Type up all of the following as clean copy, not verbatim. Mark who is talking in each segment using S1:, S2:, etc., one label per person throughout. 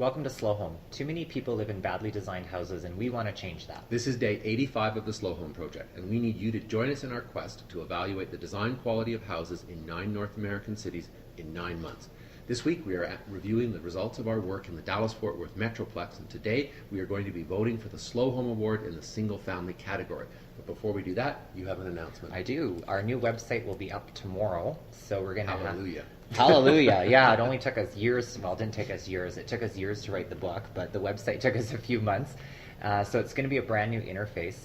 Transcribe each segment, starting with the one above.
S1: Welcome to Slow Home. Too many people live in badly designed houses and we want to change that.
S2: This is day 85 of the Slow Home Project, and we need you to join us in our quest to evaluate the design quality of houses in 9 North American cities in 9 months. This week we are reviewing the results of our work in the Dallas-Fort Worth Metroplex, and today we are going to be voting for the Slow Home Award in the single family category. But before we do that, you have an announcement.
S1: I do. Our new website will be up tomorrow, so we're going to
S2: Hallelujah.
S1: Hallelujah. Yeah, it only took us years. Well, it didn't take us years. It took us years to write the book, but the website took us a few months. So it's going to be a brand new interface.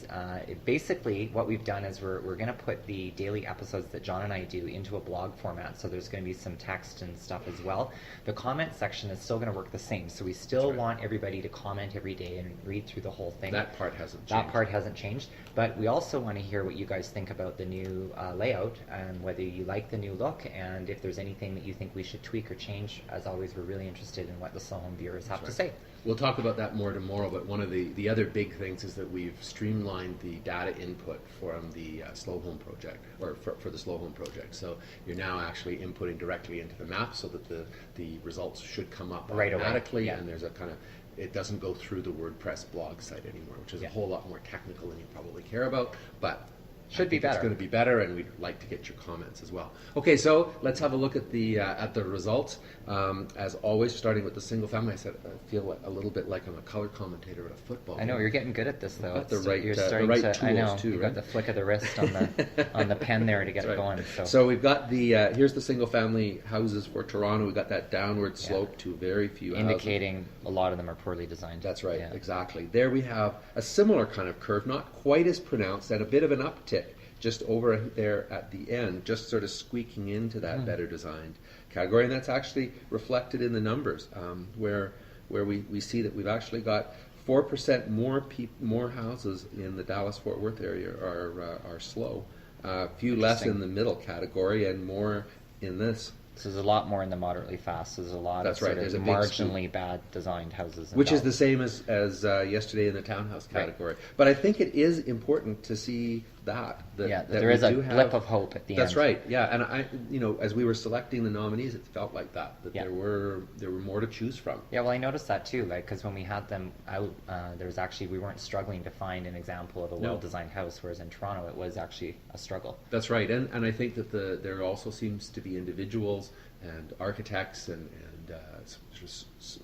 S1: Basically, what we've done is we're going to put the daily episodes that John and I do into a blog format. So there's going to be some text and stuff as well. The comment section is still going to work the same. So we still want everybody to comment every day and read through the whole thing.
S2: That part hasn't changed.
S1: That part hasn't changed. But we also want to hear what you guys think about the new layout and whether you like the new look and if there's anything that you think we should tweak or change. As always, we're really interested in what the Slow Home viewers have to say.
S2: We'll talk about that more tomorrow, but one of the other big things is that we've streamlined the data input from the Slow Home Project, or for the Slow Home Project. So you're now actually inputting directly into the map so that the results should come up
S1: right
S2: automatically,
S1: away. Yeah.
S2: And there's a kind of, it doesn't go through the WordPress blog site anymore, which is a whole lot more technical than you probably care about, but
S1: should be better.
S2: It's going to be better, and we'd like to get your comments as well. Okay, so let's have a look at the results. As always, starting with the single family. I feel a little bit like I'm a color commentator at a football.
S1: I know you're getting good at this though.
S2: Got the right,
S1: you're
S2: starting to,
S1: I know
S2: too,
S1: you
S2: right?
S1: got the flick of the wrist on the pen there to get it going.
S2: So we've got the here's the single family houses for Toronto. We've got that downward slope to very few
S1: indicating houses. A lot of them are poorly designed.
S2: That's right, exactly. There we have a similar kind of curve, not quite as pronounced, and a bit of an uptick just over there at the end, just sort of squeaking into that better designed category. And that's actually reflected in the numbers, where we see that we've actually got 4% more houses in the Dallas-Fort Worth area are slow, a few less in the middle category, and more in this.
S1: So there's a lot more in the moderately fast. So there's a lot of sort of marginally bad designed houses.
S2: Which is the same as yesterday in the townhouse category. Right. But I think it is important to see that
S1: there is a blip of hope at the end.
S2: That's right. Yeah, and as we were selecting the nominees, it felt like that there were more to choose from.
S1: Yeah, well, I noticed that too. Like, because when we had them out, we weren't struggling to find an example of a well-designed house, whereas in Toronto it was actually a struggle.
S2: That's right, and I think that there also seems to be individuals and architects and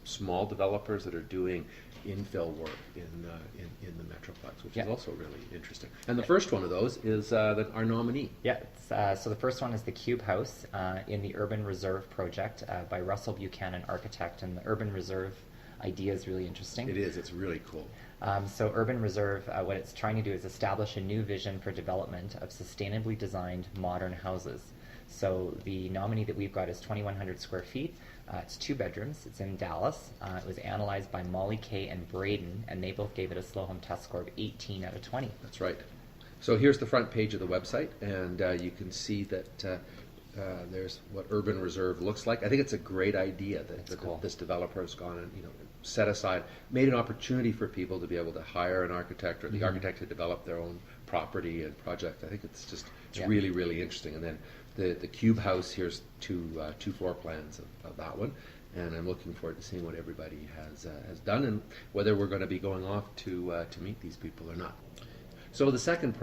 S2: small developers that are doing infill work in the Metroplex, which is also really interesting. And the first one of those is our nominee.
S1: Yeah, so the first one is the Cube House in the Urban Reserve project by Russell Buchanan Architect, and the Urban Reserve idea is really interesting.
S2: It is. It's really cool.
S1: So Urban Reserve, what it's trying to do is establish a new vision for development of sustainably designed modern houses. So the nominee that we've got is 2,100 square feet. It's 2 bedrooms. It's in Dallas. It was analyzed by Molly Kay and Braden, and they both gave it a Slow Home test score of 18 out of 20.
S2: That's right. So here's the front page of the website, and you can see that there's what Urban Reserve looks like. I think it's a great idea that
S1: cool.
S2: This developer has gone and set aside, made an opportunity for people to be able to hire an architect or the architect to develop their own property and project. I think it's really, really interesting. And then the Cube House, here's two floor plans of that one, and I'm looking forward to seeing what everybody has done and whether we're going to be going off to meet these people or not. So the second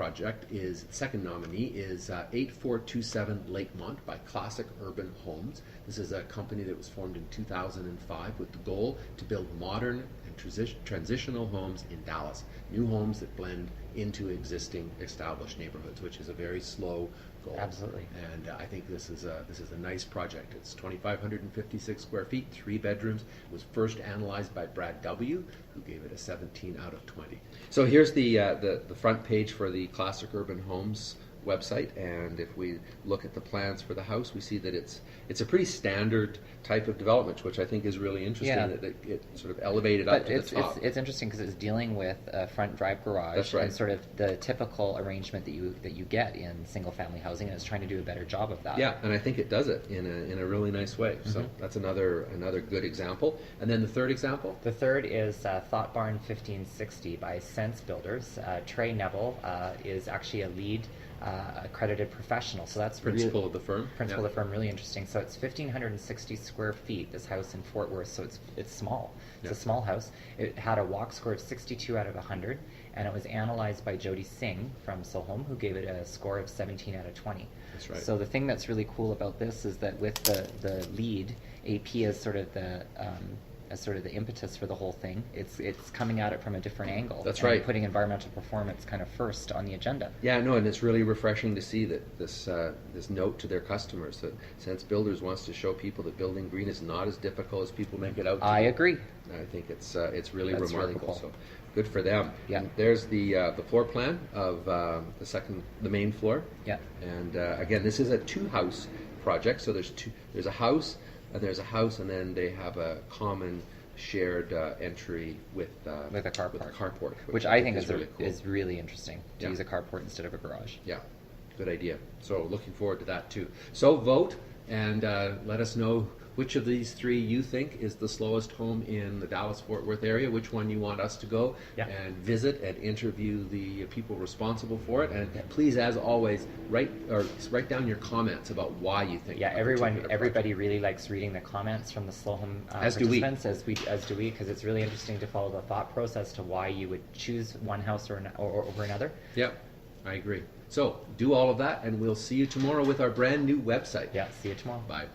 S2: nominee is 8427 Lakemont by Classic Urban Homes. This is a company that was formed in 2005 with the goal to build modern and transitional homes in Dallas. New homes that blend into existing established neighborhoods, which is a very slow goal.
S1: Absolutely.
S2: And I think this is a nice project. It's 2,556 square feet, 3 bedrooms. It was first analyzed by Brad W., who gave it a 17 out of 20. So here's the front page for the Classic Urban Homes website, and if we look at the plans for the house, we see that it's a pretty standard type of development, which I think is really interesting.
S1: Yeah.
S2: That it sort of elevated up to the top.
S1: It's interesting because it's dealing with a front drive garage.
S2: That's right.
S1: And sort of the typical arrangement that you get in single family housing, and it's trying to do a better job of that.
S2: Yeah, and I think it does it in a really nice way. So that's another good example. And then the third example?
S1: The third is Thought Barn 1560 by Sense Builders. Trey Neville is actually a lead accredited professional. So that's
S2: Principal of the firm.
S1: Principal
S2: Yeah.
S1: of the firm, really interesting. So it's 1,560 square feet, this house in Fort Worth, so it's small. It's
S2: Yeah.
S1: a small house. It had a walk score of 62 out of 100, and it was analyzed by Jody Singh from Sohom, who gave it a score of 17 out of 20.
S2: That's right.
S1: So the thing that's really cool about this is that with the lead, AP as sort of the impetus for the whole thing, it's coming at it from a different angle.
S2: That's
S1: and
S2: right.
S1: putting environmental performance kind of first on the agenda.
S2: Yeah, no, and it's really refreshing to see that this note to their customers that Sense Builders wants to show people that building green is not as difficult as people make it out to
S1: I
S2: be.
S1: agree.
S2: I think it's really
S1: That's really
S2: remarkable.
S1: cool.
S2: So good for them.
S1: Yeah.
S2: And there's the floor plan of the main floor.
S1: Yeah.
S2: And again, this is a two-house project. So there's a house, and there's a house, and then they have a common shared entry with
S1: With a carport.
S2: carport,
S1: Which I think
S2: really cool.
S1: is really interesting, to
S2: Yeah.
S1: use a carport instead of a garage.
S2: Yeah, good idea. So looking forward to that too. So vote and let us know which of these three you think is the slowest home in the Dallas-Fort Worth area, which one you want us to go
S1: Yeah.
S2: and visit and interview the people responsible for it. And please, as always, write down your comments about why you think.
S1: Yeah,
S2: a particular
S1: everybody really likes reading the comments from the Slow Home
S2: As do we.
S1: participants, as do we, because it's really interesting to follow the thought process to why you would choose one house or over another.
S2: project. Yep, I agree. So do all of that, and we'll see you tomorrow with our brand new website.
S1: Yeah, see you tomorrow.
S2: Bye.